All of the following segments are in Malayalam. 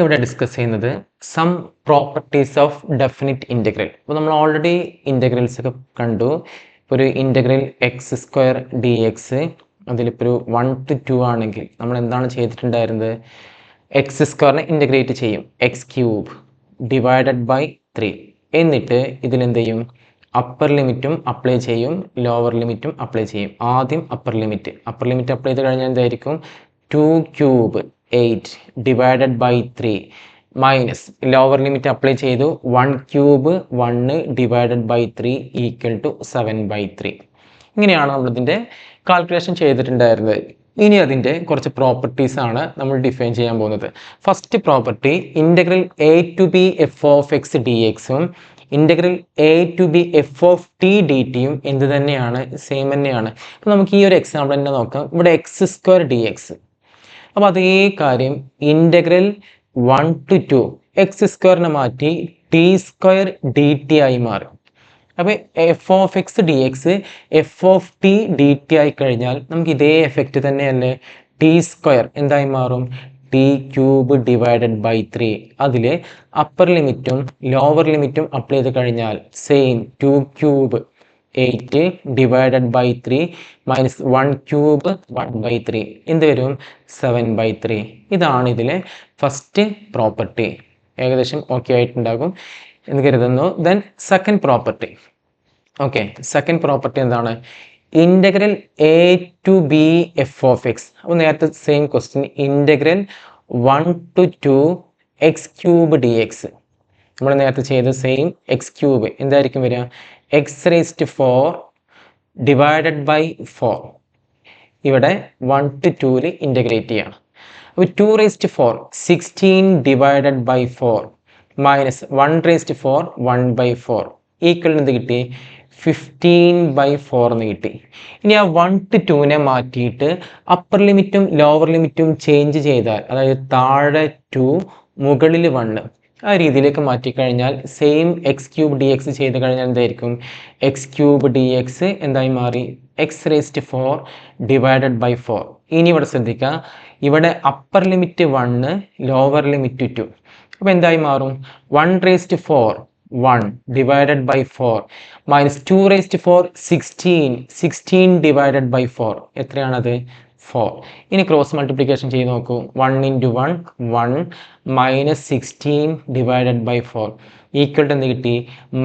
ഇവിടെ ഡിസ്കസ് ചെയ്യുന്നത് some properties of definite integral. അപ്പോൾ നമ്മൾ ഓൾറെഡി ഇൻ്റഗ്രൽസ് ഒക്കെ കണ്ടു. ഇപ്പോൾ ഒരു integral x square d x അതിലിപ്പോൾ ഒരു 1 to 2 ആണെങ്കിൽ നമ്മൾ എന്താണ് ചെയ്തിട്ടുണ്ടായിരുന്നത്? എക്സ് സ്ക്വയറിനെ ഇൻ്റഗ്രേറ്റ് ചെയ്യും, എക്സ് ക്യൂബ് ഡിവൈഡഡ് ബൈ 3. എന്നിട്ട് ഇതിലെന്ത് ചെയ്യും? അപ്പർ ലിമിറ്റും അപ്ലൈ ചെയ്യും, ലോവർ ലിമിറ്റും അപ്ലൈ ചെയ്യും. ആദ്യം അപ്പർ ലിമിറ്റ് അപ്ലൈ ചെയ്ത് കഴിഞ്ഞാൽ എന്തായിരിക്കും? 2 cube 8 divided by 3 minus lower limit apply ചെയ്തു 1 cube 1 divided by 3 equal to 7/3. ഇങ്ങനെയാണ് നമ്മളിതിൻ്റെ കാൽക്കുലേഷൻ ചെയ്തിട്ടുണ്ടായിരുന്നത്. ഇനി അതിൻ്റെ കുറച്ച് പ്രോപ്പർട്ടീസ് ആണ് നമ്മൾ ഡിഫൈൻ ചെയ്യാൻ പോകുന്നത്. First property, integral A to B F of X D എക്സും integral A to B F of T D ടിയും എന്ത് തന്നെയാണ്? സെയിം തന്നെയാണ്. അപ്പോൾ നമുക്ക് ഈ ഒരു എക്സാമ്പിൾ തന്നെ നോക്കാം. ഇവിടെ എക്സ് സ്ക്വയർ ഡി എക്സ്, അപ്പോൾ അതേ കാര്യം ഇൻ്റഗ്രൽ 1 to 2 എക്സ് സ്ക്വയറിനെ മാറ്റി ടി സ്ക്വയർ ഡി ടി ആയി മാറും. അപ്പോൾ F of X D X F of T D T ആയി കഴിഞ്ഞാൽ നമുക്ക് ഇതേ എഫക്റ്റ് തന്നെയല്ലേ? ടി സ്ക്വയർ എന്തായി മാറും? T cube divided by 3. അതിൽ അപ്പർ ലിമിറ്റും ലോവർ ലിമിറ്റും അപ്ലൈ ചെയ്ത് കഴിഞ്ഞാൽ same 2 cube 8 divided by 3 minus 1 cube 1/3 എന്ത് വരും? 7/3. ഇതാണ് ഇതിലെ ഫസ്റ്റ് പ്രോപ്പർട്ടി. ഏകദേശം ഓക്കെ ആയിട്ടുണ്ടാകും എന്ന് കരുതുന്നു. Then second property. Okay, second property എന്താണ്? Integral A to B F of X. അപ്പോൾ നേരത്തെ same question, integral 1 to 2 X cube D X. നമ്മൾ നേരത്തെ ചെയ്ത സെയിം എക്സ് ക്യൂബ് എന്തായിരിക്കും വരിക? X raised 4 divided by 4. ഇവിടെ 1 to 2ൽ ഇൻ്റഗ്രേറ്റ് ചെയ്യണം. അപ്പോൾ 2 raised 4 16 ഡിവൈഡഡ് ബൈ 4 മൈനസ് 1 raised 4 1/4 ഈക്വൽ എന്ത് കിട്ടി? 15/4 എന്ന് കിട്ടി. ഇനി ആ 1 to 2നെ മാറ്റിയിട്ട് അപ്പർ ലിമിറ്റും ലോവർ ലിമിറ്റും ചേഞ്ച് ചെയ്താൽ, അതായത് താഴെ 2 മുകളിൽ 1 ആ രീതിയിലേക്ക് മാറ്റിക്കഴിഞ്ഞാൽ same X cube D X ചെയ്ത് കഴിഞ്ഞാൽ എന്തായിരിക്കും? എക്സ് ക്യൂബ് ഡി എക്സ് എന്തായി മാറി? X raised 4 divided by 4. ഇനി ഇവിടെ ശ്രദ്ധിക്കുക, ഇവിടെ അപ്പർ ലിമിറ്റ് 1 ലോവർ ലിമിറ്റ് 2. അപ്പോൾ എന്തായി മാറും? 1 raised 4 1 ഡിവൈഡഡ് ബൈ 4 മൈനസ് 2 raised 4 16 ഡിവൈഡഡ് ബൈ 4 എത്രയാണത്? 4. ഇനി ക്രോസ് മൾട്ടിപ്ലിക്കേഷൻ ചെയ്ത് നോക്കൂ. 1 into 1 1 minus 16 divided by 4 equal to എന്ത് കിട്ടി?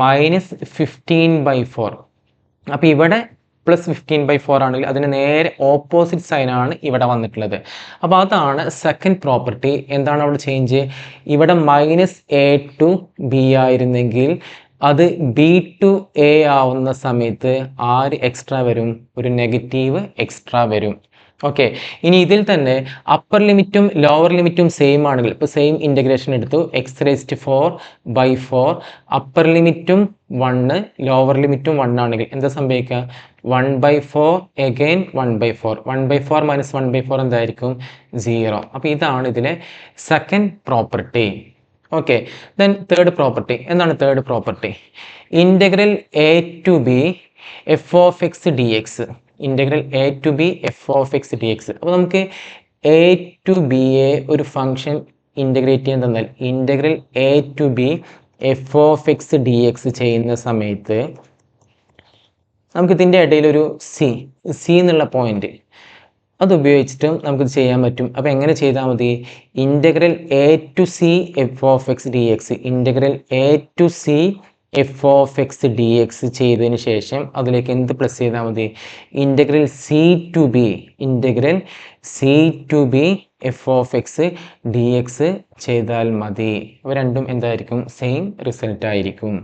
മൈനസ് 15/4. അപ്പോൾ ഇവിടെ പ്ലസ് 15/4 ആണെങ്കിൽ അതിന് നേരെ ഓപ്പോസിറ്റ് സൈനാണ് ഇവിടെ വന്നിട്ടുള്ളത്. അപ്പോൾ അതാണ് സെക്കൻഡ് പ്രോപ്പർട്ടി. എന്താണ് അവിടെ ചേഞ്ച്? ഇവിടെ മൈനസ് എ ടു ബി ആയിരുന്നെങ്കിൽ അത് ബി ടു എ ആവുന്ന സമയത്ത് ആര് എക്സ്ട്രാ വരും? ഒരു നെഗറ്റീവ് എക്സ്ട്രാ വരും. ഓക്കെ, ഇനി ഇതിൽ തന്നെ അപ്പർ ലിമിറ്റും ലോവർ ലിമിറ്റും സെയിം ആണെങ്കിൽ, ഇപ്പോൾ സെയിം ഇൻ്റഗ്രേഷൻ എടുത്തു, എക്സ് റേസ്റ്റ് 4/4 അപ്പർ ലിമിറ്റും 1 ലോവർ ലിമിറ്റും 1 ആണെങ്കിൽ എന്താ സംഭവിക്കുക? 1/4 അഗെയിൻ 1/4 1/4 മൈനസ് 1/4 എന്തായിരിക്കും? 0. അപ്പോൾ ഇതാണ് ഇതിലെ second property. Okay, then third property. എന്താണ് third property? Integral A to B F of X D X. Integral A to B F of X D X. അപ്പോൾ നമുക്ക് എ ടു ബിയെ ഒരു ഫംഗ്ഷൻ ഇൻ്റഗ്രേറ്റ് ചെയ്യാൻ തന്നാൽ, integral A to B F of X D x ചെയ്യുന്ന സമയത്ത് നമുക്കിതിൻ്റെ ഇടയിലൊരു സി എന്നുള്ള പോയിന്റ് അത് ഉപയോഗിച്ചിട്ടും നമുക്കിത് ചെയ്യാൻ പറ്റും. അപ്പോൾ എങ്ങനെ ചെയ്താൽ മതി? Integral A to c f of X D X, integral A to c f of X D x ചെയ്തതിന് ശേഷം അതിലേക്ക് എന്ത് പ്ലസ് ചെയ്താൽ മതി? Integral c to b, integral c to B F of X D x ചെയ്താൽ മതി. അവ രണ്ടും എന്തായിരിക്കും? സെയിം റിസൾട്ട് ആയിരിക്കും.